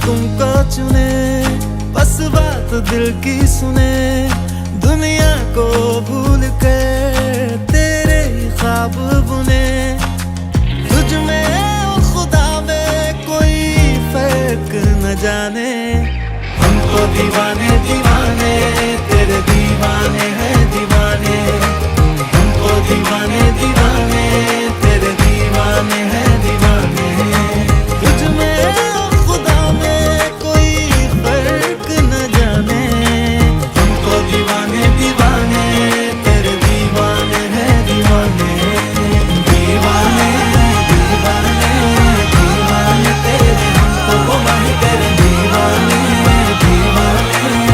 तुमको चुने, बस बात दिल की सुने, दुनिया को भूल कर तेरे ही ख्वाब बुने। तुझ में और खुदा में कोई फर्क न जाने, हम तो दीवाने दीवाने